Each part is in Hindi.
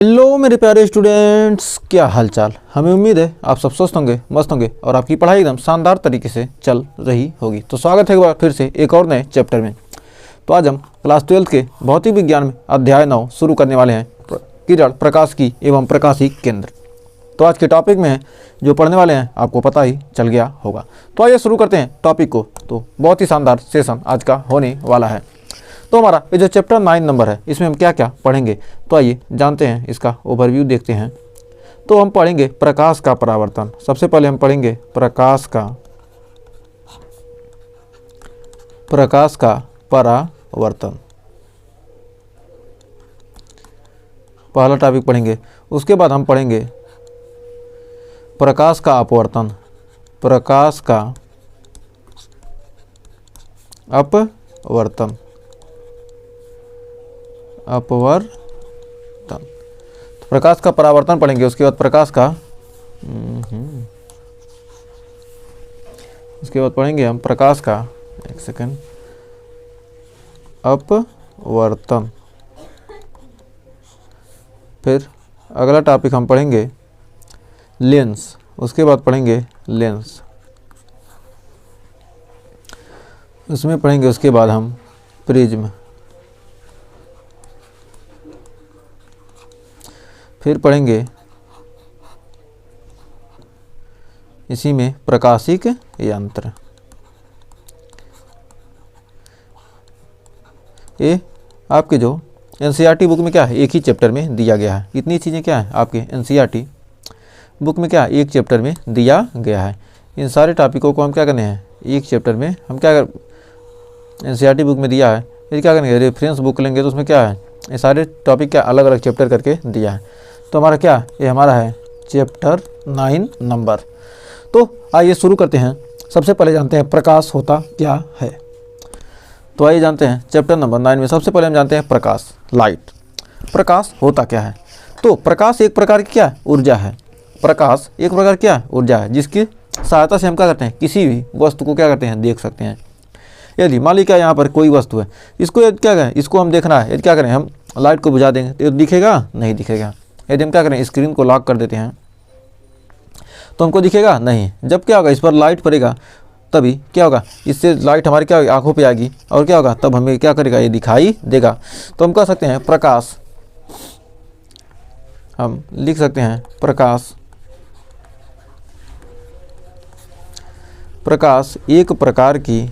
हेलो मेरे प्यारे स्टूडेंट्स, क्या हालचाल। हमें उम्मीद है आप सब स्वस्थ होंगे, मस्त होंगे और आपकी पढ़ाई एकदम शानदार तरीके से चल रही होगी। तो स्वागत है एक बार फिर से एक और नए चैप्टर में। तो आज हम क्लास 12 के भौतिक विज्ञान में अध्याय 9 शुरू करने वाले हैं, किरण, प्रकाशिकी एवं प्रकाशी केंद्र। तो आज के टॉपिक में जो पढ़ने वाले हैं आपको पता ही चल गया होगा। तो आइए शुरू करते हैं टॉपिक को। तो बहुत ही शानदार सेशन आज का होने वाला है। तो हमारा ये जो चैप्टर 9 नंबर है, इसमें हम क्या क्या पढ़ेंगे, तो आइए जानते हैं, इसका ओवरव्यू देखते हैं। तो हम पढ़ेंगे प्रकाश का परावर्तन। सबसे पहले हम पढ़ेंगे प्रकाश का परावर्तन, पहला टॉपिक पढ़ेंगे। उसके बाद हम पढ़ेंगे प्रकाश का अपवर्तन, प्रकाश का अपवर्तन, तो प्रकाश का परावर्तन पढ़ेंगे। उसके बाद पढ़ेंगे हम प्रकाश का, एक सेकेंड, अपवर्तन। फिर अगला टॉपिक हम पढ़ेंगे लेंस। उसके बाद पढ़ेंगे लेंस, उसमें पढ़ेंगे उसके बाद हम प्रिज्म। फिर पढ़ेंगे इसी में प्रकाशिक यंत्र। ये आपके जो एनसीईआरटी बुक में क्या है, एक ही चैप्टर में दिया गया है। इतनी चीज़ें क्या है आपके एनसीईआरटी बुक में क्या है, एक चैप्टर में दिया गया है। इन सारे टॉपिकों को हम क्या करने हैं, एक चैप्टर में हम क्या एनसीईआरटी बुक में दिया है, फिर क्या करेंगे रेफरेंस बुक लेंगे तो उसमें क्या है, ये सारे टॉपिक क्या अलग अलग चैप्टर करके दिया है। तो हमारा क्या, ये हमारा है चैप्टर 9 नंबर। तो आइए शुरू करते हैं। सबसे पहले जानते हैं प्रकाश होता क्या है। तो आइए जानते हैं चैप्टर नंबर 9 में सबसे पहले हम जानते हैं प्रकाश, लाइट। प्रकाश होता क्या है। तो प्रकाश एक प्रकार की क्या ऊर्जा है। प्रकाश एक प्रकार क्या ऊर्जा है, जिसकी सहायता से हम क्या करते हैं, किसी भी वस्तु को क्या करते हैं, देख सकते हैं। यदि मान लीजिए यहाँ पर कोई वस्तु है, इसको यदि क्या करें, इसको हम देखना है, यदि क्या करें, हम लाइट को बुझा देंगे तो दिखेगा, नहीं दिखेगा। यदि हम क्या करें, स्क्रीन को लॉक कर देते हैं तो हमको दिखेगा नहीं। जब क्या होगा, इस पर लाइट पड़ेगा तभी क्या होगा, इससे लाइट हमारी क्या होगी, आंखों पे आएगी और क्या होगा, तब हमें क्या करेगा, ये दिखाई देगा। तो हम कह सकते हैं प्रकाश, हम लिख सकते हैं प्रकाश, प्रकाश एक प्रकार की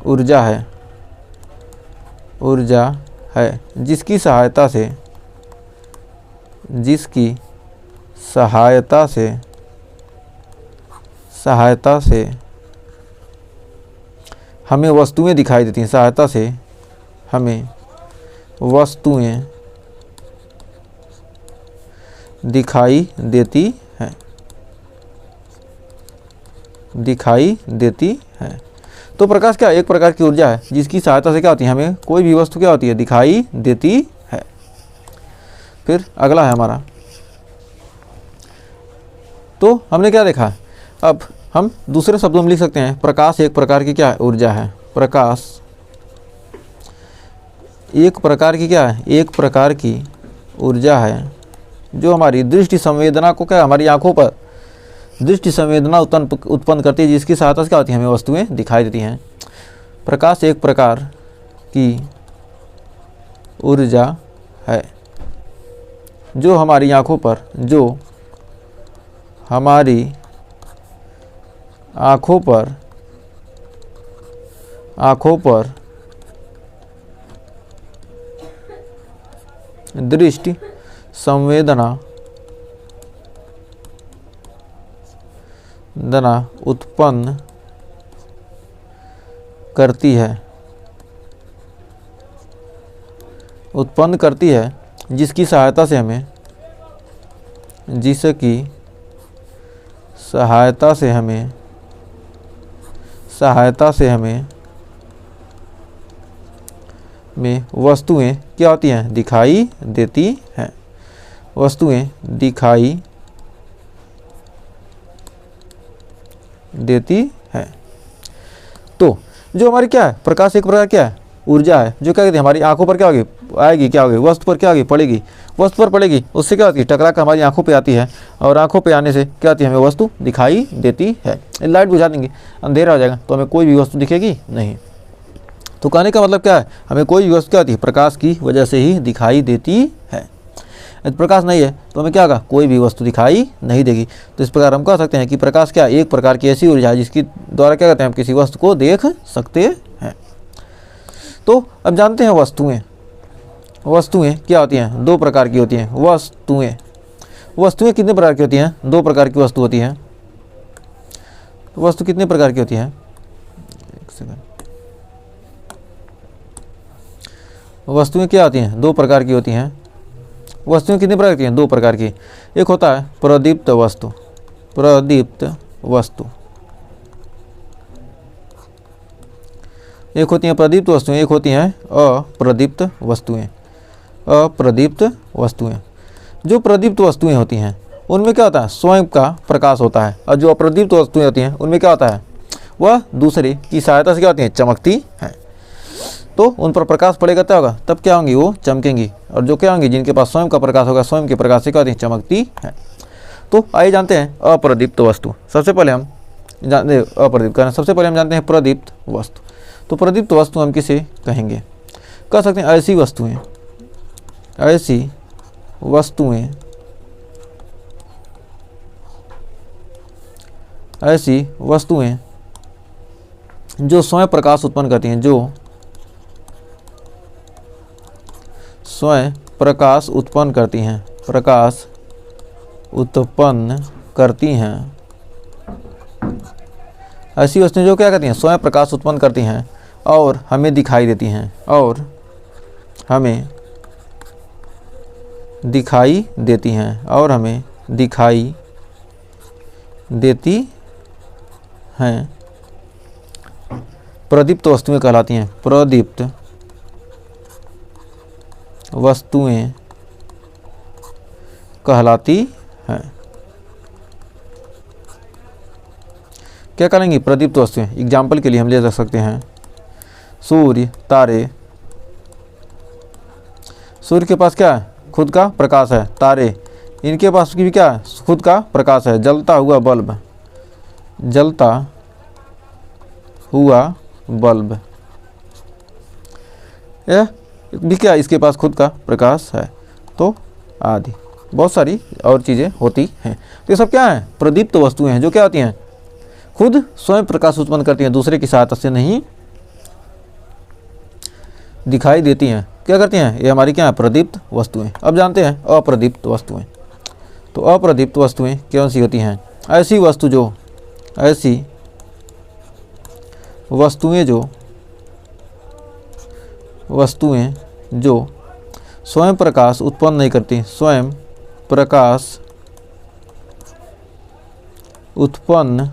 ऊर्जा है, जिसकी सहायता से हमें वस्तुएं दिखाई देती हैं, सहायता से हमें वस्तुएं दिखाई देती हैं। तो प्रकाश क्या एक प्रकार की ऊर्जा है, जिसकी सहायता से क्या होती है, हमें कोई भी वस्तु क्या होती है, दिखाई देती है। फिर अगला है हमारा, तो हमने क्या देखा, अब हम दूसरे शब्दों में लिख सकते हैं प्रकाश एक प्रकार की क्या ऊर्जा है। प्रकाश एक प्रकार की क्या है, एक प्रकार की ऊर्जा है जो हमारी दृष्टि संवेदना को क्या, हमारी आंखों पर दृष्टि संवेदना उत्पन्न करती है, जिसकी सहायता से क्या होती है, हमें वस्तुएं दिखाई देती हैं। प्रकाश एक प्रकार की ऊर्जा है जो हमारी आंखों पर दृष्टि संवेदना उत्पन्न करती है, जिसकी सहायता से हमें में वस्तुएं क्या होती हैं, दिखाई देती हैं। वस्तुएं दिखाई देती है। तो जो हमारी क्या है, प्रकाश एक प्रकार क्या है, ऊर्जा है, जो क्या कहते हैं हमारी आंखों पर क्या होगी, आएगी, क्या होगी, वस्तु पर क्या होगी, पड़ेगी, वस्तु पर पड़ेगी, उससे क्या होती है, टकरा कर हमारी आंखों पे आती है, और आंखों पे आने से क्या होती है, हमें वस्तु दिखाई देती है। लाइट बुझा देंगे, अंधेरा हो जाएगा, तो हमें कोई भी वस्तु दिखेगी नहीं। तो कहने का मतलब क्या है, हमें कोई भी वस्तु क्या होती है, प्रकाश की वजह से ही दिखाई देती है। यदि प्रकाश नहीं है तो हमें क्या होगा, कोई भी वस्तु दिखाई नहीं देगी। तो इस प्रकार हम कह सकते हैं कि प्रकाश क्या एक प्रकार की ऐसी ऊर्जा है जिसकी द्वारा क्या कहते हैं, हम किसी वस्तु को देख सकते हैं। तो अब जानते हैं वस्तुएं। वस्तुएं क्या होती हैं, दो प्रकार की होती हैं। वस्तुएं कितने प्रकार की होती हैं, दो प्रकार की वस्तु होती हैं। वस्तु कितने प्रकार की होती हैं, एक सेकंड। वस्तुएं क्या होती हैं, दो प्रकार की होती हैं। वस्तुएं कितने प्रकार की हैं, दो प्रकार की। एक होता है प्रदीप्त वस्तु, प्रदीप्त वस्तु, एक होती हैं प्रदीप्त वस्तुएं, एक होती हैं अप्रदीप्त वस्तुएं। अप्रदीप्त वस्तुएं, जो प्रदीप्त वस्तुएं होती हैं उनमें क्या होता है, स्वयं का प्रकाश होता है, और जो अप्रदीप्त वस्तुएं होती हैं उनमें क्या होता है, वह दूसरे की सहायता से क्या होती हैं, चमकती हैं। तो उन पर प्रकाश पड़ेगा क्या होगा, तब क्या होंगी, वो चमकेंगी। और जो क्या होंगी, जिनके पास स्वयं का प्रकाश होगा, स्वयं के प्रकाश से क्या होती हैं, चमकती हैं। तो आइए जानते हैं अप्रदीप्त वस्तु। सबसे पहले हम जानते अप्रदीप्त कारण, सबसे पहले हम जानते हैं प्रदीप्त वस्तु। तो प्रदीप्त वस्तु हम किसे कहेंगे, कह सकते हैं ऐसी वस्तुएं, ऐसी वस्तुएं, ऐसी वस्तुएं जो स्वयं प्रकाश उत्पन्न करती हैं, जो स्वयं प्रकाश उत्पन्न करती हैं, प्रकाश उत्पन्न करती हैं। ऐसी वस्तुएं जो क्या करती हैं, स्वयं प्रकाश उत्पन्न करती हैं और हमें दिखाई देती हैं, और हमें दिखाई देती हैं, और हमें दिखाई देती हैं, प्रदीप्त वस्तुएं कहलाती हैं। प्रदीप्त वस्तुएं कहलाती हैं। क्या करेंगी, प्रदीप्त वस्तुएं। एग्जाम्पल के लिए हम ले सकते हैं सूर्य, तारे। सूर्य के पास क्या है, खुद का प्रकाश है। तारे, इनके पास भी क्या है, खुद का प्रकाश है। जलता हुआ बल्ब, जलता हुआ बल्ब, यह भी क्या, इसके पास खुद का प्रकाश है। तो आदि बहुत सारी और चीज़ें होती हैं। तो ये सब क्या है, प्रदीप्त वस्तुएं हैं, जो क्या होती हैं, खुद स्वयं प्रकाश उत्पन्न करती हैं, दूसरे की सहायता से नहीं दिखाई देती हैं। क्या करती हैं, ये हमारी क्या है, प्रदीप्त वस्तुएं। अब जानते हैं अप्रदीप्त वस्तुएं। तो अप्रदीप्त वस्तुएं कौन सी होती हैं, ऐसी वस्तु जो, ऐसी वस्तुएं जो, वस्तुएं जो स्वयं प्रकाश उत्पन्न नहीं करती, स्वयं प्रकाश उत्पन्न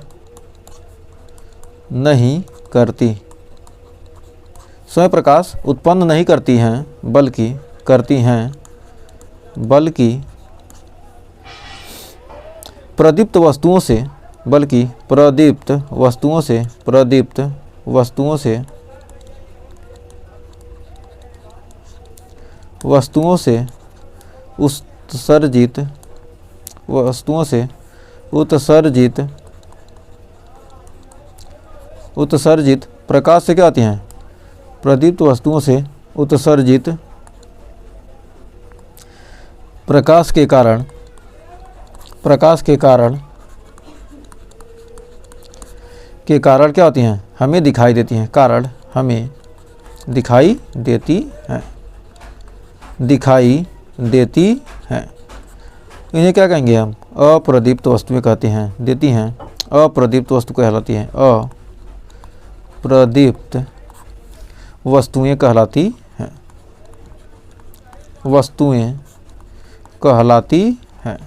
नहीं करती, स्वयं प्रकाश उत्पन्न नहीं करती हैं, बल्कि करती हैं, बल्कि प्रदीप्त वस्तुओं से, बल्कि प्रदीप्त वस्तुओं से, प्रदीप्त वस्तुओं से, वस्तुओं से उत्सर्जित, वस्तुओं से उत्सर्जित, उत्सर्जित प्रकाश से क्या आती हैं, प्रदीप्त वस्तुओं से उत्सर्जित प्रकाश के कारण, प्रकाश के कारण, के कारण क्या होती हैं, हमें दिखाई देती हैं। कारण हमें दिखाई देती हैं, दिखाई देती हैं। इन्हें क्या कहेंगे हम, अप्रदीप्त वस्तुएं कहते हैं, देती हैं। अप्रदीप्त वस्तु कहलाती हैं, अप्रदीप्त वस्तुएं कहलाती हैं, वस्तुएं कहलाती हैं।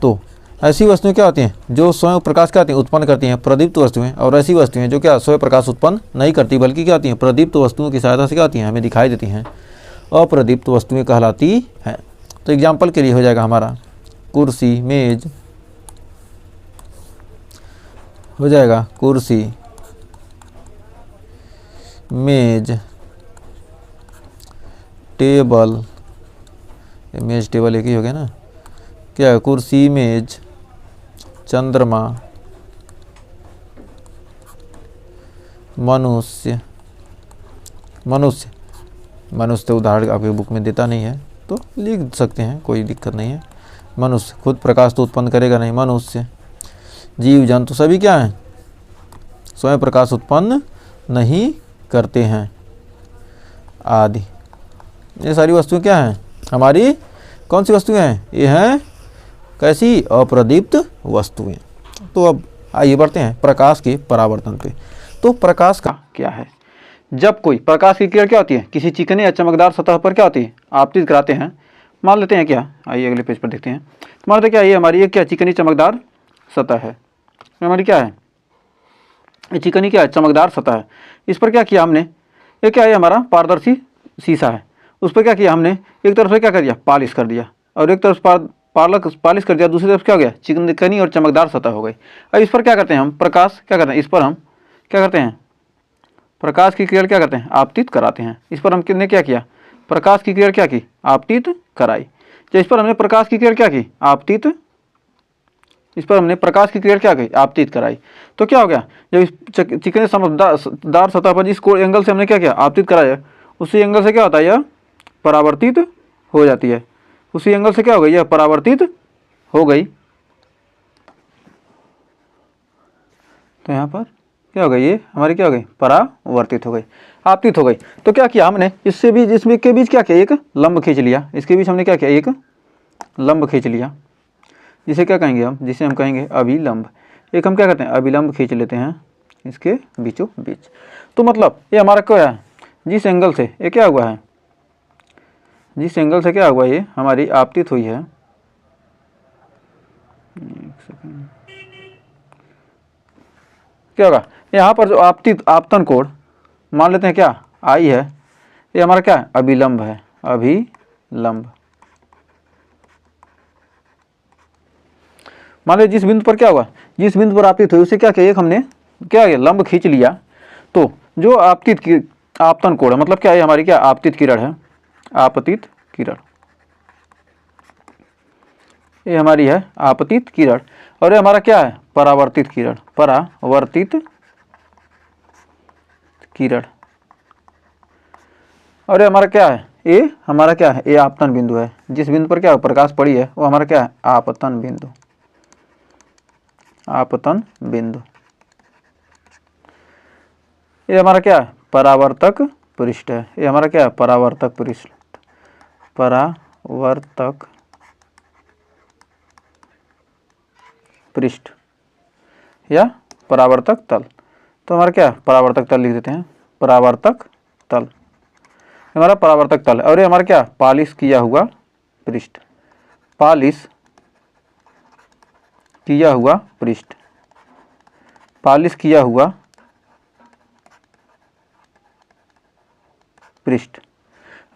तो ऐसी वस्तुएं क्या होती हैं, जो स्वयं प्रकाश क्या होती हैं, उत्पन्न करती हैं, प्रदीप्त वस्तुएं। और ऐसी वस्तुएं जो क्या स्वयं प्रकाश उत्पन्न नहीं करती, बल्कि क्या होती हैं, प्रदीप्त वस्तुओं की सहायता से क्या होती हैं, हमें दिखाई देती हैं, अप्रदीप्त वस्तुएं कहलाती हैं। तो एग्जाम्पल के लिए हो जाएगा हमारा कुर्सी, मेज, हो जाएगा कुर्सी, मेज टेबल, मेज टेबल एक ही हो गया ना, क्या है, कुर्सी मेज चंद्रमा मनुष्य, मनुष्य मनुष्य तो उदाहरण आपकी बुक में देता नहीं है तो लिख सकते हैं, कोई दिक्कत नहीं है। मनुष्य खुद प्रकाश तो उत्पन्न करेगा नहीं, मनुष्य। जीव जंतु सभी क्या हैं, स्वयं प्रकाश उत्पन्न नहीं करते हैं आदि। ये सारी वस्तुएं क्या हैं, हमारी कौन सी वस्तुएं हैं, ये हैं कैसी, अप्रदीप्त वस्तुएं। तो अब आइए बढ़ते हैं प्रकाश के परावर्तन पे। तो प्रकाश का क्या है, जब कोई प्रकाश की किरण क्या होती है, किसी चिकने या चमकदार सतह पर क्या होती है, आपतित कराते हैं। मान लेते हैं क्या, आइए अगले पेज पर देखते हैं। तो मान लेते हैं क्या, ये हमारी एक क्या चिकनी चमकदार सतह है, ये हमारी क्या है, ये चिकनी क्या है, चमकदार सतह है। इस पर क्या किया हमने, ये क्या है, हमारा पारदर्शी शीशा है, उस पर क्या किया हमने, एक तरफ से क्या कर दिया, पॉलिश कर दिया, और एक तरफ पॉलिश कर दिया, दूसरी तरफ क्या हो गया, चिकनी और चमकदार सतह हो गई। अब इस पर क्या करते हैं हम, प्रकाश क्या करते हैं, इस पर हम क्या करते हैं, प्रकाश की किरण क्या करते हैं, आपतित कराते हैं। इस पर हम किसने क्या किया, प्रकाश की किरण क्या की, आपतित कराई। तो इस पर हमने प्रकाश की किरण क्या की, आपतित, इस पर हमने प्रकाश की किरण क्या की, आपतित कराई। तो क्या हो गया, जब इस चिकने चमकदार सतह पर जिस एंगल से हमने क्या किया, आपतित कराया, उसी एंगल से क्या होता है, यह परावर्तित हो जाती है, उसी एंगल से क्या हो गई, यह परावर्तित हो गई। तो यहाँ पर क्या हो गई, ये हमारी क्या हो गई, परावर्तित हो गई, आपतित हो गई। तो क्या किया हमने, इससे भी इसमें के बीच क्या किया, एक लंब खींच लिया, इसके बीच हमने क्या किया, एक लंब खींच लिया, जिसे क्या कहेंगे हम, जिसे हम कहेंगे अभिलंब। एक हम क्या करते हैं, अभिलंब खींच लेते हैं इसके बीचों बीच। तो मतलब ये हमारा क्या है, जिस एंगल से ये क्या हुआ है, जिस एंगल से क्या हुआ, ये हमारी आपतित हुई है, एक सेकंड, क्या होगा, यहाँ पर जो आपतित आपतन कोण मान लेते हैं क्या, आई है, ये हमारा क्या है, अभिलंब है, अभिलंब। मान लीजिए जिस बिंदु पर क्या हुआ, जिस बिंदु पर आपतित हुई उसे क्या किया, एक हमने क्या किया, लंब खींच लिया। तो जो आपतित की आपतन कोण है, मतलब क्या है, हमारी क्या आपतित किरण है, आपतित किरण, ये हमारी है आपतित किरण, और ये हमारा क्या है, परावर्तित किरण, परावर्तित किरण। और ये हमारा क्या है, ये हमारा क्या है, ये आपतन बिंदु है, जिस बिंदु पर क्या प्रकाश पड़ी है वो हमारा क्या है, आपतन बिंदु, आपतन बिंदु। ये हमारा क्या है, परावर्तक पृष्ठ है, ये हमारा क्या है, परावर्तक पृष्ठ, परावर्तक पृष्ठ या परावर्तक तल। तो हमारा क्या है, परावर्तक तल लिख देते हैं, परावर्तक तल, हमारा परावर्तक तल। और ये हमारा क्या, पॉलिश किया हुआ पृष्ठ, पॉलिश किया हुआ पृष्ठ, पॉलिश किया हुआ पृष्ठ,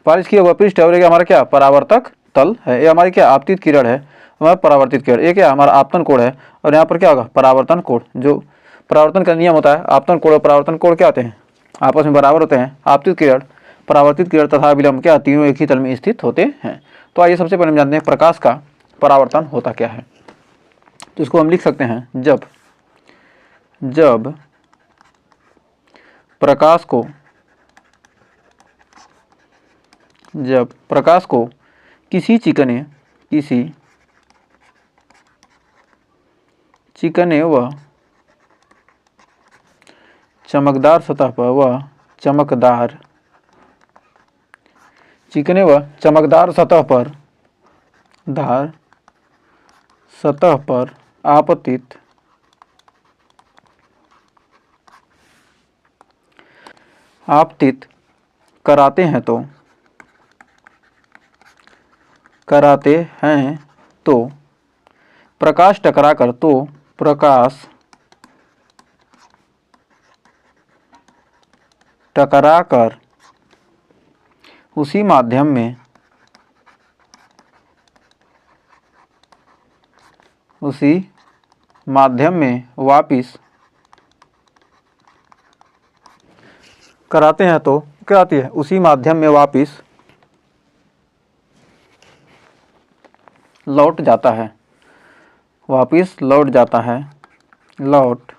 पॉलिश किया हुआ पृष्ठ है। और ये हमारा क्या, परावर्तक तल है, ये हमारी क्या आपतित किरण है, हमारा परावर्तित किरण, ये क्या हमारा आपतन कोण है, और यहाँ पर क्या होगा, परावर्तन कोण। जो परावर्तन का नियम होता है, आपतन कोण और परावर्तन कोण क्या होते हैं, आपस में बराबर होते हैं। आपतित किरण, परावर्तित किरण तथा विलंब क्या, तीनों एक ही तल में स्थित होते हैं। तो आइए सबसे पहले हम जानते हैं प्रकाश का परावर्तन होता क्या है। तो इसको हम लिख सकते हैं, जब प्रकाश को किसी चिकने व चमकदार सतह पर चिकने व चमकदार सतह पर आपतित कराते हैं तो प्रकाश टकराकर उसी माध्यम में वापिस कराते हैं तो क्या आती है, उसी माध्यम में वापिस लौट जाता है, वापिस लौट जाता है, लौट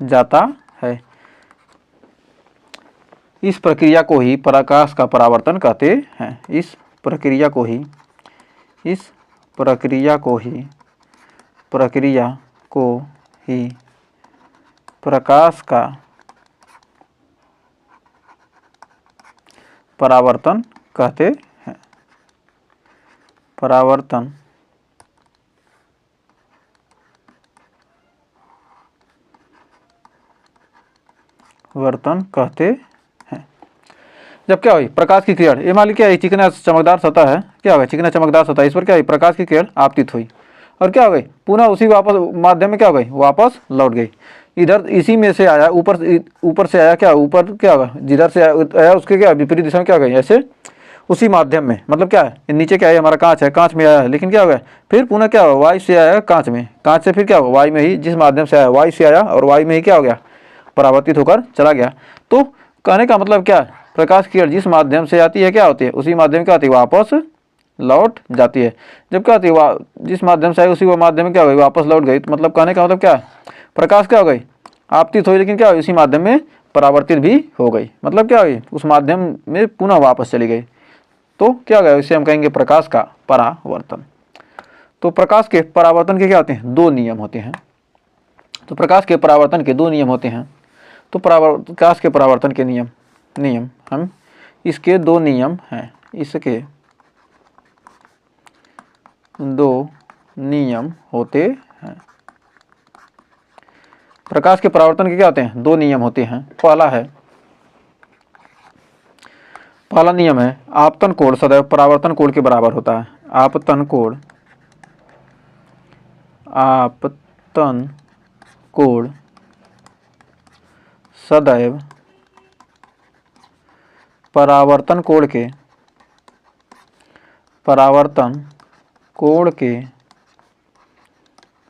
जाता है। इस प्रक्रिया को ही प्रकाश का परावर्तन कहते हैं। इस प्रक्रिया को ही प्रकाश का परावर्तन कहते हैं। परावर्तन कहते हैं। जब क्या हुई, प्रकाश की किरण, ये मान ली क्या है, चिकना चमकदार सतह है, क्या होगा, चिकना चमकदार सतह, इस पर क्या हुई, प्रकाश की किरण आपतित हुई और क्या हो गई, पुनः उसी वापस माध्यम में क्या हो गई, वापस लौट गई। इधर इसी में से आया, ऊपर से आया, क्या ऊपर क्या होगा, जिधर से आया उसके क्या विपरीत दिशा में क्या हो गई, ऐसे उसी माध्यम में, मतलब क्या है, नीचे क्या है, हमारा कांच है, कांच में आया है, लेकिन क्या हो गया, फिर पुनः क्या हुआ, वायु से आया कांच में, कांच से फिर क्या हुआ, वायु में ही, जिस माध्यम से आया वायु से आया और वायु में ही क्या हो गया, परावर्तित होकर चला गया। तो कहने का मतलब क्या है, प्रकाश की किरण जिस माध्यम से आती है क्या होती है, उसी माध्यम क्या होती है, वापस लौट जाती है। जब क्या होती है, जिस माध्यम से आई उसी वो माध्यम में क्या हो गई, वापस लौट गई। तो मतलब कहने का मतलब क्या है, प्रकाश क्या हो गई, आपतित हुई, लेकिन क्या हुई, उसी माध्यम में परावर्तित भी हो गई, मतलब क्या हुई, उस माध्यम में पुनः वापस चली गई। तो क्या हो गया, इसे हम कहेंगे प्रकाश का परावर्तन। तो प्रकाश के परावर्तन के क्या होते हैं, दो नियम होते हैं। तो प्रकाश के परावर्तन के दो नियम होते हैं। तो प्रकाश के परावर्तन के नियम हम इसके दो नियम हैं, इसके दो नियम होते हैं। प्रकाश के परावर्तन के क्या होते हैं, दो नियम होते हैं। पहला नियम है, आपतन कोण सदैव परावर्तन कोण के बराबर होता है। आपतन कोण सदैव परावर्तन कोण के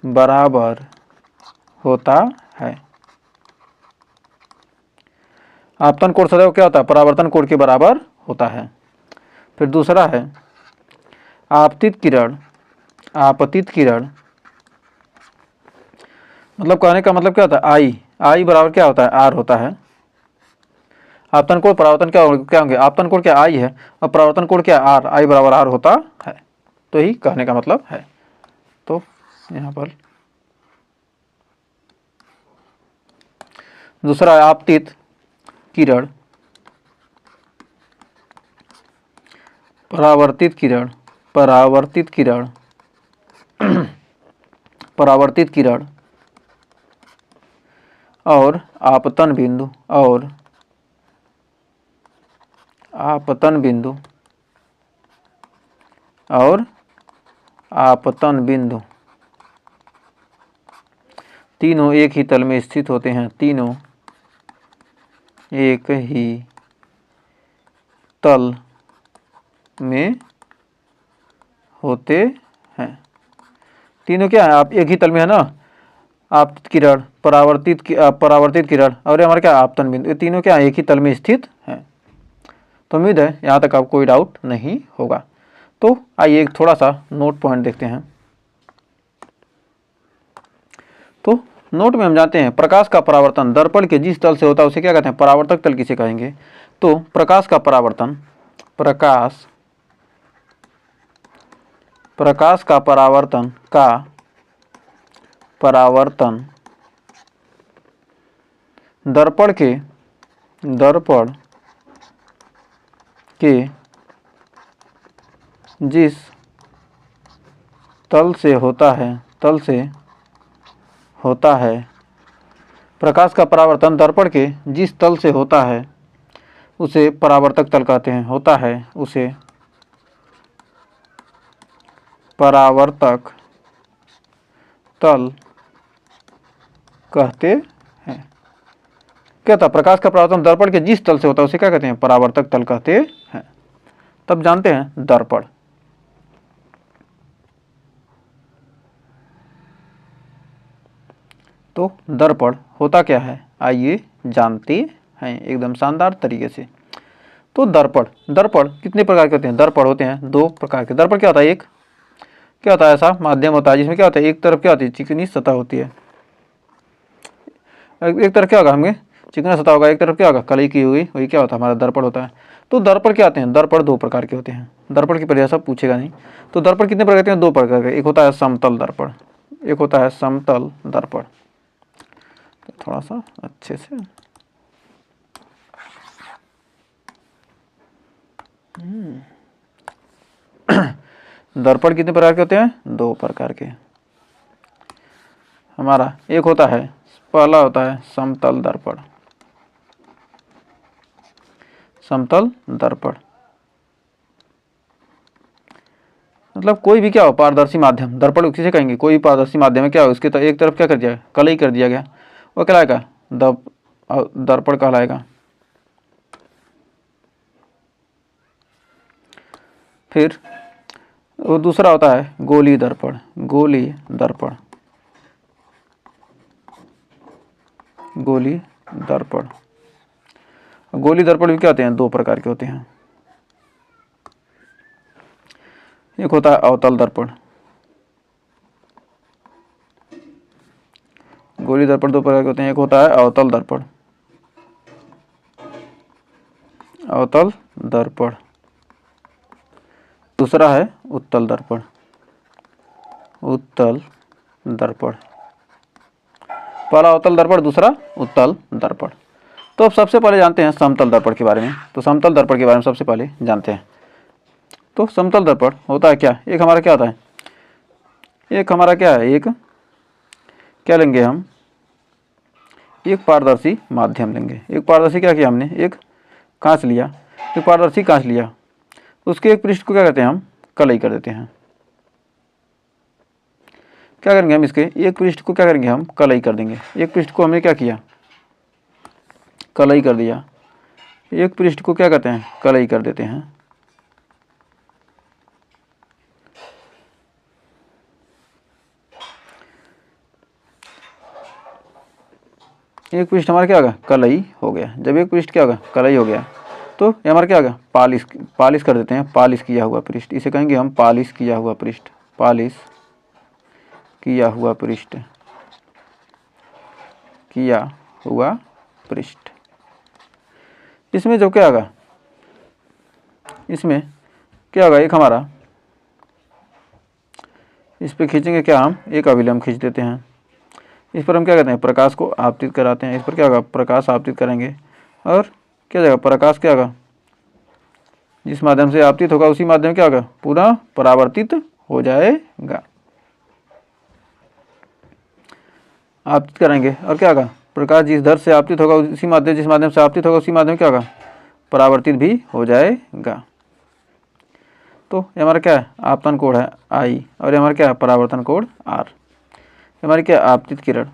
बराबर होता है। आपतन कोण सदैव क्या होता है, परावर्तन कोण के बराबर होता है। फिर दूसरा है आपतित किरण, मतलब कहने का मतलब क्या होता है, आई बराबर क्या होता है, आर होता है। आपतन कोण परावर्तन क्या होंगे, आपतन कोण क्या आई है और परावर्तन कोण क्या आर, आई बराबर आर होता है। तो ही कहने का मतलब है। तो यहाँ पर दूसरा है आपतित किरण, परावर्तित किरण और आपतन बिंदु तीनों एक ही तल में स्थित होते हैं। तीनों एक ही तल में होते हैं। तीनों क्या है, आप एक ही तल में है ना, आपतित किरण, परावर्तित किरण और हमारा क्या आपतन बिंदु, ये तीनों क्या एक ही तल में स्थित हैं। तो उम्मीद है यहाँ तक आपको कोई डाउट नहीं होगा। तो आइए एक थोड़ा सा नोट पॉइंट देखते हैं। तो नोट में हम जानते हैं प्रकाश का परावर्तन दर्पण के जिस तल से होता है उसे क्या कहते हैं, परावर्तक तल किसे कहेंगे। तो प्रकाश का परावर्तन दर्पण के जिस तल से होता है, प्रकाश का परावर्तन दर्पण के जिस तल से होता है उसे परावर्तक तल कहते हैं, होता है उसे परावर्तक तल कहते हैं। क्या था, प्रकाश का परावर्तन दर्पण के जिस तल से होता है उसे क्या कहते हैं, परावर्तक तल कहते हैं। तब जानते हैं दर्पण। तो दर्पण होता क्या है, आइए जानते हैं एकदम शानदार तरीके से। तो दर्पण, दर्पण कितने प्रकार के होते हैं? दर्पण होते हैं 2 प्रकार के। दर्पण क्या होता है? एक क्या होता है, ऐसा माध्यम होता है जिसमें क्या होता है, एक तरफ क्या होती है, चिकनी सतह होती है। एक तरफ क्या होगा, हमें चिकना सतह होगा, एक तरफ क्या होगा, कलई की हुई, वही क्या होता है, हमारा दर्पण होता है। तो दर्पण क्या आते हैं? दर्पण 2 प्रकार के होते हैं। दर्पण की परिभाषा पूछेगा नहीं। तो दर्पण कितने प्रकार के हैं? 2 प्रकार के। एक होता है समतल दर्पण, एक होता है समतल दर्पण। तो थोड़ा सा अच्छे से दर्पण कितने प्रकार के होते हैं? 2 प्रकार के। हमारा एक होता है, पहला होता है समतल दर्पण, समतल दर्पण मतलब कोई भी क्या हो, पारदर्शी माध्यम। दर्पण किसे कहेंगे? कोई भी पारदर्शी माध्यम है, क्या हो, उसके तो एक तरफ क्या कर दिया, कलई कर दिया गया, वो कहलाएगा दर्पण कहलाएगा। फिर वो दूसरा होता है गोलीय दर्पण, गोलीय दर्पण, गोलीय दर्पण। गोलीय दर्पण भी क्या होते हैं? 2 प्रकार के होते हैं। एक होता है अवतल दर्पण, गोलीय दर्पण 2 प्रकार के होते हैं। एक होता है अवतल दर्पण, अवतल दर्पण, दूसरा है उत्तल दर्पण, उत्तल दर्पण। पहला अवतल दर्पण, दूसरा उत्तल दर्पण। तो अब सबसे पहले जानते हैं समतल दर्पण के बारे में। तो समतल दर्पण के बारे में सबसे पहले जानते हैं। तो समतल दर्पण होता है क्या? एक हमारा क्या होता है, एक हमारा क्या है, एक क्या लेंगे हम, एक पारदर्शी माध्यम लेंगे। एक पारदर्शी क्या किया हमने, एक कांच लिया, एक पारदर्शी कांच लिया, उसके एक पृष्ठ को क्या कहते हैं हम, कलई कर देते हैं। क्या करेंगे हम, इसके एक पृष्ठ को क्या करेंगे हम, कलई कर देंगे। एक पृष्ठ को हमने क्या किया, कलई कर दिया। एक पृष्ठ को क्या कहते हैं, कलई कर देते हैं। एक पृष्ठ हमारा क्या होगा, कलई हो गया। जब एक पृष्ठ क्या होगा, कलई हो गया, तो ये हमारा क्या होगा, पालिश, पालिश कर देते हैं। पालिश किया हुआ पृष्ठ, इसे कहेंगे हम पालिश किया हुआ पृष्ठ, पालिश किया हुआ पृष्ठ, किया हुआ पृष्ठ। इसमें जो क्या होगा, इसमें क्या होगा, एक हमारा इस पर खींचेंगे क्या हम, एक अभिलंब खींच देते हैं। इस पर हम क्या कहते हैं, प्रकाश को आपतित कराते हैं। इस पर क्या होगा, प्रकाश आपतित करेंगे और क्या जाएगा, प्रकाश क्या होगा, जिस माध्यम से आपतित होगा उसी माध्यम क्या होगा, पूरा परावर्तित हो जाएगा। आपतित करेंगे और क्या होगा, प्रकाश जिस दर से आपतित होगा उसी माध्यम, जिस माध्यम से आपतित होगा उसी माध्यम क्या होगा, परावर्तित भी हो जाएगा। तो ये हमारा क्या है, आपतन कोण है आई, और ये हमारा क्या है, परावर्तन कोण आर। हमारी क्या, आपतित किरण,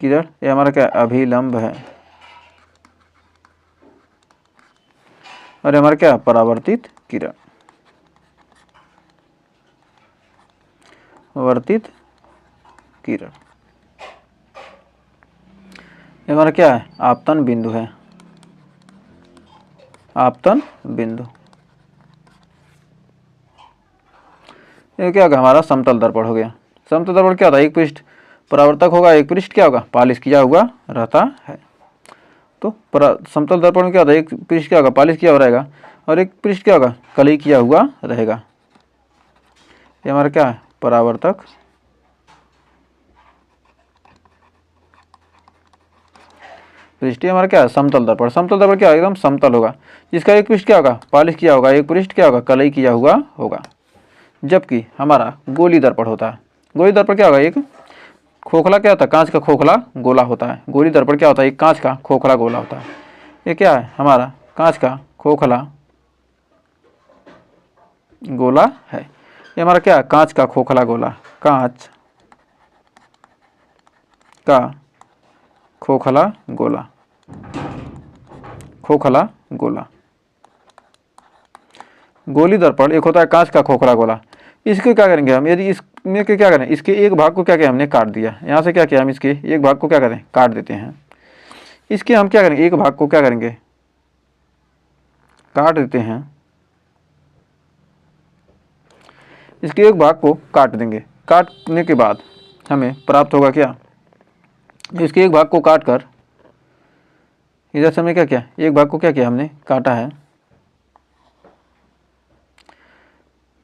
किरण, ये हमारा क्या, अभिलंब है, और हमारा क्या, परावर्तित किरण, वर्तित किरण। ये हमारा क्या है, आपतन बिंदु है, आपतन बिंदु। ये क्या होगा, हमारा समतल दर्पण हो गया। समतल दर्पण क्या होता है, एक पृष्ठ परावर्तक होगा, एक पृष्ठ क्या होगा, पालिश किया हुआ रहता है। तो समतल दर्पण में क्या होता है, एक पृष्ठ क्या होगा, पालिश किया हुआ रहेगा, और एक पृष्ठ क्या होगा, कलई किया हुआ रहेगा। ये हमारा क्या है, परावर्तक पृष्ठ। हमारा क्या है, समतल दर्पण। समतल दर्पण क्या होगा, एकदम समतल होगा, जिसका एक पृष्ठ क्या होगा, पालिश किया होगा, एक पृष्ठ क्या होगा, कलई किया हुआ होगा। जबकि हमारा गोली दर्पण होता है। गोली दर्पण क्या होगा, एक खोखला क्या होता है, कांच का खोखला गोला होता है। गोली दर्पण क्या होता है, एक कांच का खोखला गोला होता है। ये क्या है, हमारा कांच का खोखला गोला है। ये हमारा क्या है, कांच का खोखला गोला, कांच का खोखला गोला, खोखला गोला। गोली दर्पण एक होता है कांच का खोखला गोला। इसको क्या करेंगे हम, यदि इस में के क्या करें, इसके एक भाग को क्या किया हमने, काट दिया। यहाँ से क्या किया हम, इसके एक भाग को क्या करें, काट देते हैं। इसके हम क्या करेंगे, एक भाग को क्या करेंगे, काट देते हैं। इसके एक भाग को काट देंगे। काटने के बाद हमें प्राप्त होगा क्या, इसके एक भाग को काट कर इधर से हमने क्या किया, एक भाग को क्या किया हमने, काटा है।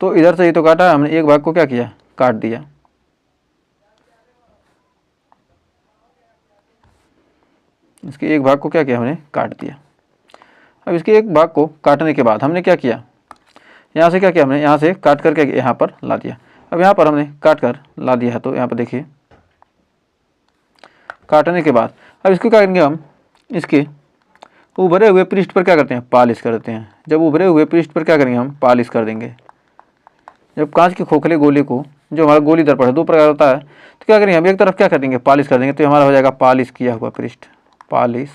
तो इधर से ही तो काटा है हमने, एक भाग को क्या किया, काट दिया। इसके एक भाग को क्या किया हमने, काट दिया। अब इसके एक भाग को काटने के बाद हमने क्या किया, यहाँ से क्या किया हमने, यहाँ से काट करके यहाँ पर ला दिया। अब यहाँ पर हमने काट कर ला दिया है, तो यहाँ पर देखिए काटने के बाद अब इसको क्या करेंगे हम, इसके उभरे हुए पृष्ठ पर क्या करते हैं, पॉलिश कर देते हैं। जब उभरे हुए पृष्ठ पर क्या करेंगे हम, पॉलिश कर देंगे। जब कांच के खोखले गोले को, जो हमारा गोली दर्पण है, दो प्रकार होता है, तो क्या करेंगे हम, एक तरफ क्या कर देंगे, पॉलिश कर देंगे, तो हमारा हो जाएगा पॉलिश किया हुआ पृष्ठ, पॉलिश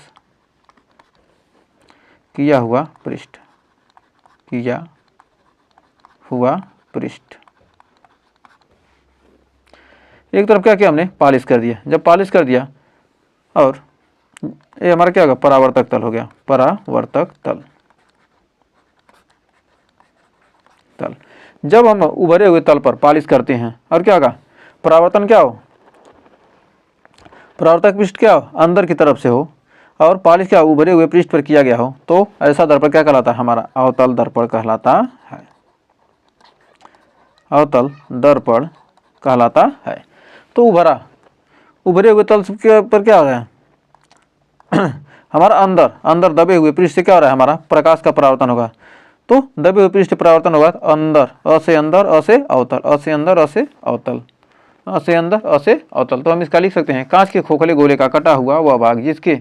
किया हुआ पृष्ठ, किया हुआ पृष्ठ। एक तरफ क्या किया हमने, पॉलिश कर दिया। जब पॉलिश कर दिया और ये हमारा क्या होगा, परावर्तक तल हो गया, परावर्तक तल। तल जब हम उभरे हुए तल पर पॉलिश करते हैं और क्या होगा, परावर्तन क्या हो, परावर्तक पृष्ठ क्या हो, अंदर की तरफ से हो, और पॉलिश क्या उभरे हुए पृष्ठ पर किया गया हो, तो ऐसा दर्पण क्या कहलाता है, हमारा अवतल दर्पण कहलाता है। अवतल दर्पण कहलाता है। तो उभरे हुए तल के पर क्या हो रहा है हमारा अंदर दबे हुए पृष्ठ से क्या हो रहा है, हमारा प्रकाश का परावर्तन होगा। तो दबे हुए पृष्ठ परावर्तन होगा अंदर, अ से अंदर, अ से अवतल, अ से अंदर, अ से अवतल, अ से अंदर, अ से अवतल। तो हम इसका लिख सकते हैं, कांच के खोखले गोले का कटा हुआ वह भाग जिसके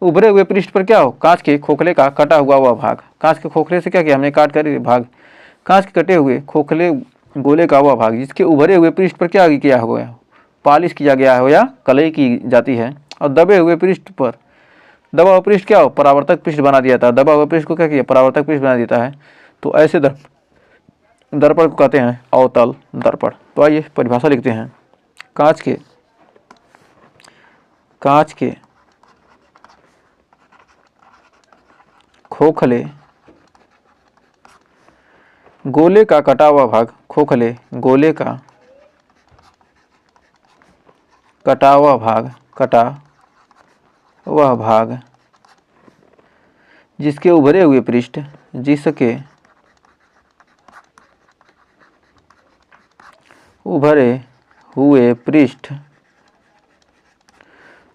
उभरे हुए पृष्ठ पर क्या हो, कांच के खोखले का कटा हुआ वह भाग। कांच के खोखले से क्या किया हमने, काट कर भाग, कांच के कटे हुए खोखले गोले का वह भाग जिसके उभरे हुए पृष्ठ पर क्या किया हुआ, पॉलिश किया गया हो या कलई की जाती है। और दबे हुए पृष्ठ पर, दबा हुआ पृष्ठ क्या हो, परावर्तक पृष्ठ बना दिया था। दबा हुआ पृष्ठ को क्या किया, परावर्तक पृष्ठ बना देता है। तो ऐसे दर्पण को कहते हैं अवतल दर्पण। तो आइए परिभाषा लिखते हैं, कांच के खोखले गोले का कटा हुआ भाग, खोखले गोले का कटा हुआ भाग, कटा वह भाग जिसके उभरे हुए पृष्ठ, जिसके उभरे हुए पृष्ठ,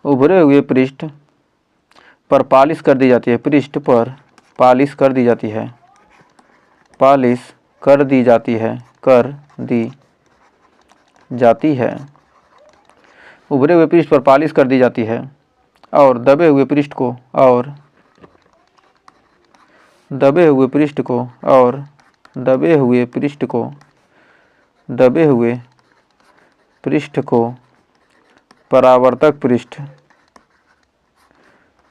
उभरे हुए पृष्ठ पर पॉलिश कर दी जाती है, पृष्ठ पर पॉलिश कर दी जाती है, पॉलिश कर दी जाती है, कर दी जाती है, उभरे हुए पृष्ठ पर पॉलिश कर दी जाती है। और दबे हुए पृष्ठ को, और दबे हुए पृष्ठ को, और दबे हुए पृष्ठ को, दबे हुए पृष्ठ को परावर्तक पृष्ठ,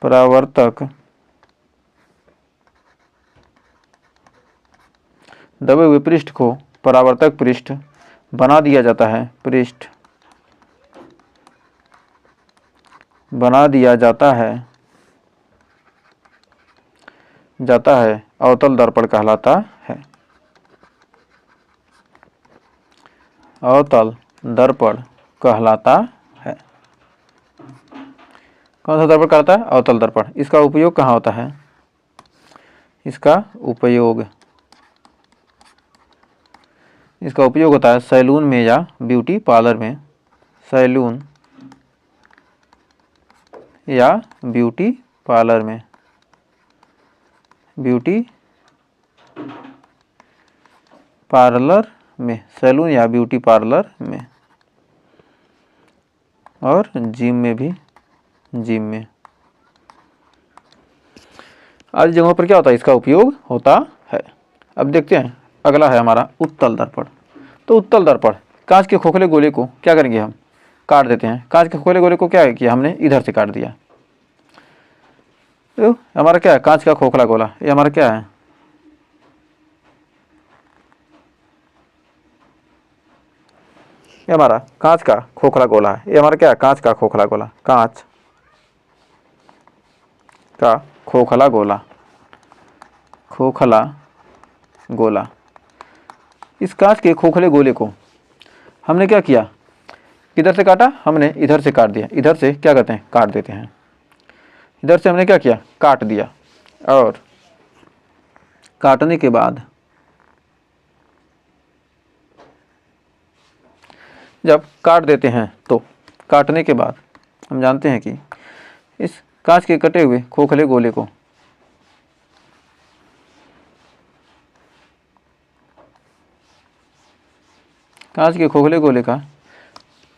परावर्तक, दबे हुए पृष्ठ को परावर्तक पृष्ठ बना दिया जाता है, पृष्ठ बना दिया जाता है, अवतल दर्पण कहलाता है। अवतल दर्पण कहलाता है। कौन सा दर्पण कहलाता है, अवतल दर्पण। इसका उपयोग कहाँ होता है, इसका उपयोग होता है सैलून में या ब्यूटी पार्लर में, सैलून या ब्यूटी पार्लर में, ब्यूटी पार्लर में, सैलून या ब्यूटी पार्लर में, और जिम में भी, जिम में आदि जगहों पर क्या होता है, इसका उपयोग होता है। अब देखते हैं अगला है हमारा उत्तल दर्पण। तो उत्तल दर्पण, कांच के खोखले गोले को क्या करेंगे हम, काट देते हैं। कांच के खोखले गोले को क्या किया हमने, इधर से काट दिया। तो हमारा क्या है, कांच का खोखला गोला, ये हमारा क्या है, ये हमारा कांच का खोखला गोला है। ये हमारा क्या है? कांच का खोखला गोला, कांच का खोखला गोला, खोखला गोला। इस कांच के खोखले गोले को हमने क्या किया? किधर से काटा? हमने इधर से काट दिया। इधर से क्या करते हैं? काट देते हैं। इधर से हमने क्या किया? काट दिया। और काटने के बाद जब काट देते हैं तो काटने के बाद हम जानते हैं कि इस कांच के कटे हुए खोखले गोले को कांच के खोखले गोले का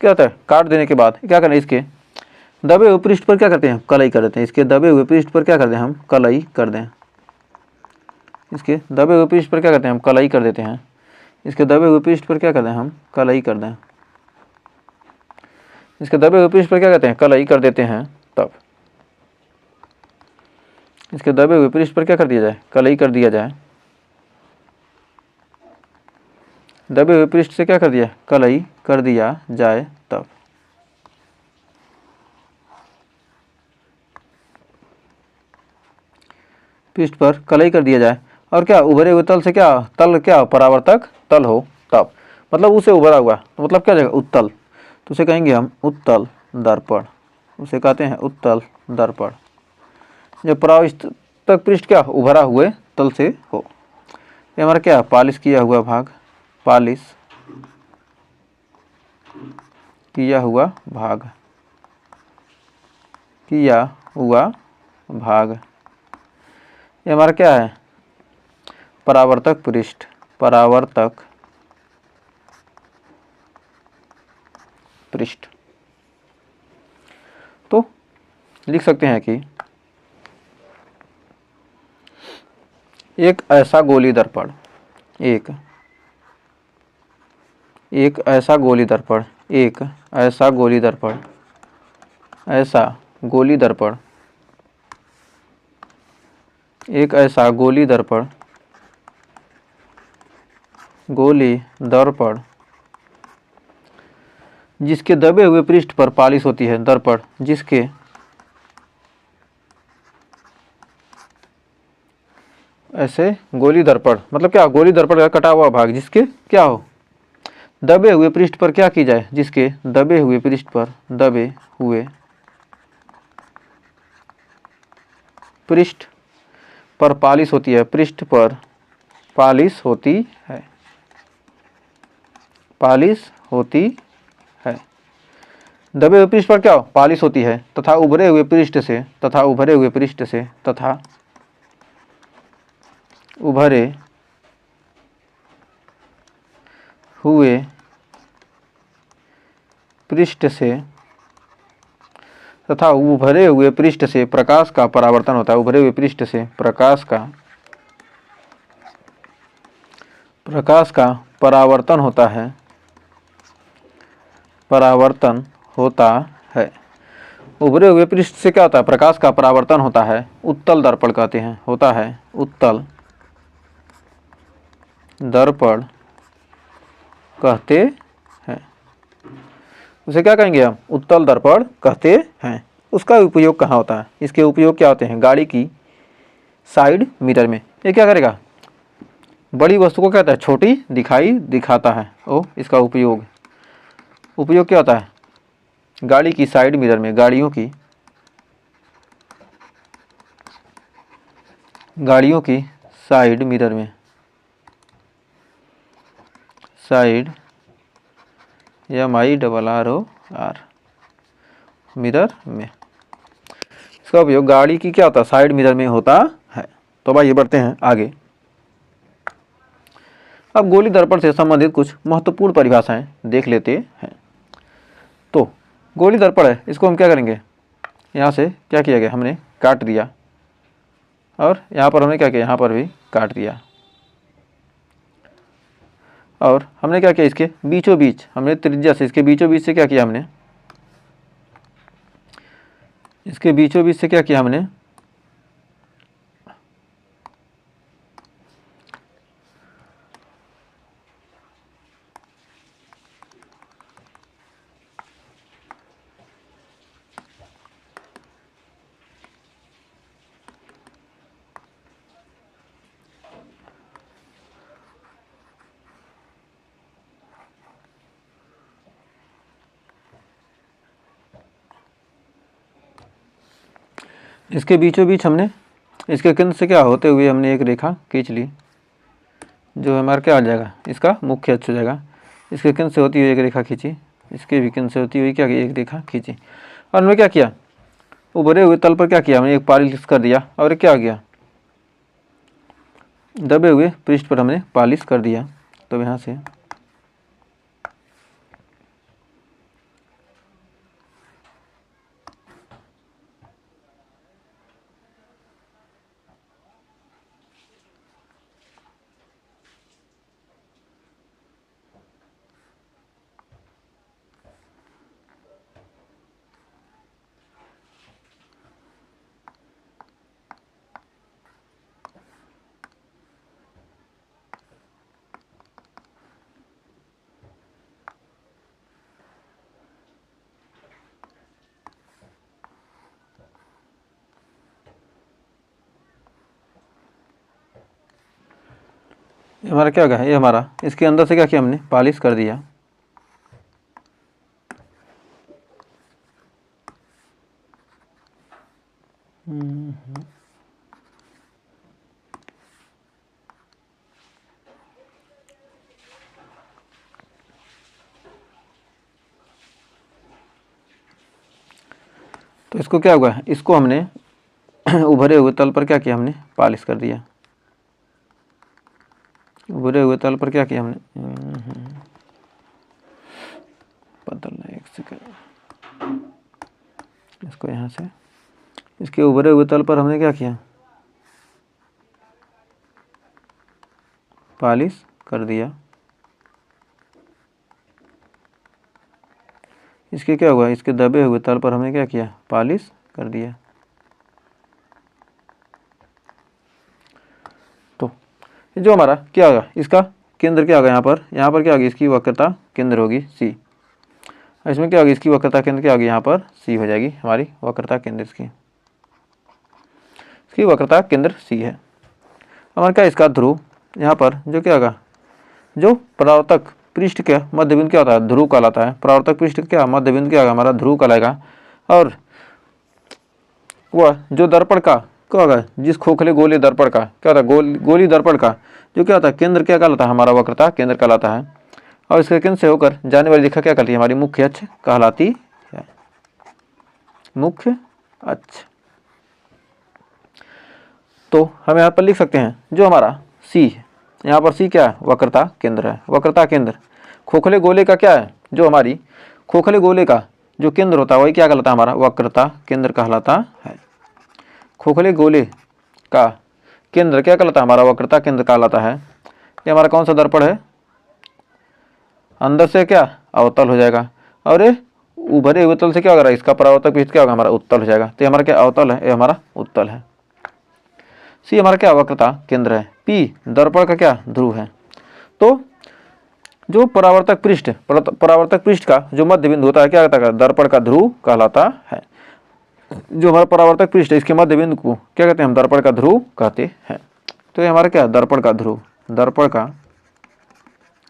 क्या होता है? काट देने के बाद क्या करना है? इसके दबे हुए पृष्ठ पर क्या करते हैं? कलई कर देते हैं। इसके दबे हुए पृष्ठ पर क्या करते हैं? हम कलई कर दें। इसके दबे हुए पृष्ठ पर क्या करते हैं? हम कलई कर देते हैं। इसके दबे हुए पृष्ठ पर क्या करते हैं? हम कलई कर दें। इसके दबे हुए पृष्ठ पर क्या करते हैं? कलई कर देते हैं। तब इसके दबे हुए पृष्ठ पर क्या कर दिया जाए? कलई कर दिया जाए। दबे हुए पृष्ठ से क्या कर दिया? कलई कर दिया जाए। तब पृष्ठ पर कलई कर दिया जाए और क्या? उभरे हुए तल से क्या? तल क्या? परावर्तक तल हो। तब मतलब उसे उभरा हुआ तो मतलब क्या जाएगा? उत्तल। तो उसे कहेंगे हम उत्तल दर्पण। उसे कहते हैं उत्तल दर्पण। जब परावर्तक पृष्ठ क्या? उभरा हुए तल से हो। ये हमारा क्या? पालिश किया हुआ भाग, पालिश किया हुआ भाग, किया हुआ भाग। ये हमारा क्या है? परावर्तक पृष्ठ, परावर्तक पृष्ठ। तो लिख सकते हैं कि एक ऐसा गोली दर्पण, एक ऐसा गोली दर्पण, एक ऐसा गोली दर्पण, ऐसा गोली दर्पण, एक ऐसा गोली दर्पण, गोली दर्पण जिसके दबे हुए पृष्ठ पर पालिश होती है। दर्पण जिसके ऐसे गोली दर्पण मतलब क्या? गोली दर्पण का कटा हुआ भाग जिसके क्या हो? दबे हुए पृष्ठ पर क्या की जाए? जिसके दबे हुए पृष्ठ पर, दबे हुए पृष्ठ पर पालिश होती है। पृष्ठ पर पालिश होती है, पालिश होती है। दबे हुए पृष्ठ पर क्या हो? पालिश होती है तथा उभरे हुए पृष्ठ से, तथा उभरे हुए पृष्ठ से, तथा उभरे हुए पृष्ठ से, तथा उभरे हुए पृष्ठ से प्रकाश का परावर्तन होता है। उभरे हुए पृष्ठ से प्रकाश का परावर्तन होता है, परावर्तन होता है। उभरे हुए पृष्ठ से क्या होता है? प्रकाश का परावर्तन होता है। उत्तल दर्पण कहते हैं, होता है उत्तल दर्पण कहते हैं। उसे क्या कहेंगे हम? उत्तल दर्पण कहते हैं। उसका उपयोग कहाँ होता है? इसके उपयोग क्या होते हैं? गाड़ी की साइड मिरर में। ये क्या करेगा? बड़ी वस्तु को क्या होता है? छोटी दिखाता है। ओ इसका उपयोग क्या होता है? गाड़ी की साइड मिरर में, गाड़ियों की साइड मिरर में, साइड MIRROR मिरर में। इसका उपयोग गाड़ी की क्या होता है? साइड मिरर में होता है। तो भाई ये बढ़ते हैं आगे। अब गोली दर्पण से संबंधित कुछ महत्वपूर्ण परिभाषाएं देख लेते हैं। तो गोली दर्पण है, इसको हम क्या करेंगे? यहाँ से क्या किया गया? हमने काट दिया और यहाँ पर हमने क्या किया? यहाँ पर भी काट दिया। और हमने क्या किया? इसके बीचों बीच हमने त्रिज्या से, इसके बीचों बीच से क्या किया? हमने इसके बीचों बीच से क्या किया? हमने इसके बीचों बीच हमने इसके केंद्र से क्या होते हुए हमने एक रेखा खींच ली, जो हमारा क्या आ जाएगा, इसका मुख्य अक्ष हो जाएगा। इसके केंद्र से होती हुई एक रेखा खींची, इसके भी केंद्र से होती हुई क्या एक रेखा खींची, और हमने क्या किया, उभरे हुए तल पर क्या किया, हमने एक पालिश कर दिया, और क्या आ गया, दबे हुए पृष्ठ पर हमने पालिश कर दिया। तो यहाँ से ये हमारा क्या हो गया, ये हमारा इसके अंदर से क्या किया, हमने पालिश कर दिया। तो इसको क्या हुआ, इसको हमने उभरे हुए तल पर क्या किया, हमने पालिश कर दिया। उभरे हुए तल पर क्या किया हमने, बदलना एक सेकंड, इसको यहाँ से, इसके उभरे हुए तल पर हमने क्या किया, पालिश कर दिया। इसके क्या हुआ, इसके दबे हुए तल पर हमने क्या किया, पालिश कर दिया। तो जो हमारा क्या होगा, इसका केंद्र क्या होगा, यहाँ पर क्या होगी, इसकी वक्रता केंद्र होगी सी। इसमें क्या होगी, इसकी वक्रता केंद्र क्या होगी, यहाँ पर सी हो जाएगी हमारी वक्रता केंद्र, इसकी वक्रता केंद्र सी है। हमारा क्या, इसका ध्रुव यहाँ पर जो क्या होगा, जो परावर्तक पृष्ठ के मध्य बिंदु क्या होता है, ध्रुव कहलाता है। परावर्तक पृष्ठ क्या मध्य बिंदु क्या होगा, हमारा ध्रुव कहलाएगा। और वह जो दर्पण का क्या होगा, जिस खोखले गोले दर्पण का क्या होता है, गोली दर्पण का जो क्या होता है, केंद्र क्या कहलाता है, हमारा वक्रता केंद्र कहलाता है। और इसके केंद्र से होकर जाने वाली रेखा क्या कहलाती है, हमारी मुख्य अक्ष कहलाती है, मुख्य अक्ष। तो हम यहाँ पर लिख सकते हैं, जो हमारा सी है, यहाँ पर सी क्या है, वक्रता केंद्र है। वक्रता केंद्र खोखले गोले का क्या है, जो हमारी खोखले गोले का जो केंद्र होता है वही क्या कहलाता है, हमारा वक्रता केंद्र कहलाता है। खोखले गोले का केंद्र क्या कहलाता है, हमारा वक्रता केंद्र कहलाता है। ये हमारा कौन सा दर्पण है, अंदर से क्या अवतल हो जाएगा, और ये उभरे हुए तल से क्या होगा, इसका परावर्तक पृष्ठ क्या होगा, हमारा उत्तल हो जाएगा। तो ये हमारा क्या अवतल है, ये हमारा उत्तल है। सी हमारा क्या वक्रता केंद्र है। पी दर्पण का क्या ध्रुव है। तो जो परावर्तक पृष्ठ का जो मध्य बिंदु होता है क्या कहता है, दर्पण का ध्रुव कहलाता है। जो हमारा परावर्तक पृष्ठ है इसके मध्य बिंदु को क्या कहते हैं, हम दर्पण का ध्रुव कहते हैं। तो ये हमारा क्या दर्पण का ध्रुव, दर्पण का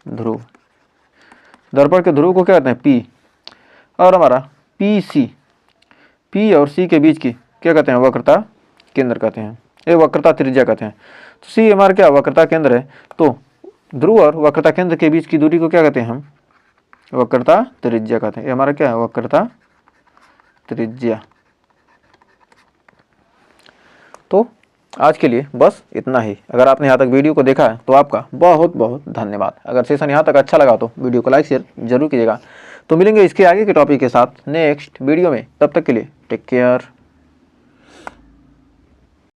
ध्रुव, दर्पण के ध्रुव को क्या कहते हैं, पी। और हमारा पी सी, पी और सी के बीच की क्या कहते हैं, वक्रता केंद्र कहते हैं, ये वक्रता त्रिज्या कहते हैं। तो सी हमारा क्या वक्रता केंद्र है। तो ध्रुव और वक्रता केंद्र के बीच की दूरी को क्या कहते हैं, हम वक्रता त्रिज्या कहते हैं। ये हमारा क्या है, वक्रता त्रिज्या। तो आज के लिए बस इतना ही। अगर आपने यहाँ तक वीडियो को देखा है तो आपका बहुत बहुत धन्यवाद। अगर सेशन यहाँ तक अच्छा लगा तो वीडियो को लाइक शेयर जरूर कीजिएगा। तो मिलेंगे इसके आगे के टॉपिक के साथ नेक्स्ट वीडियो में, तब तक के लिए टेक केयर।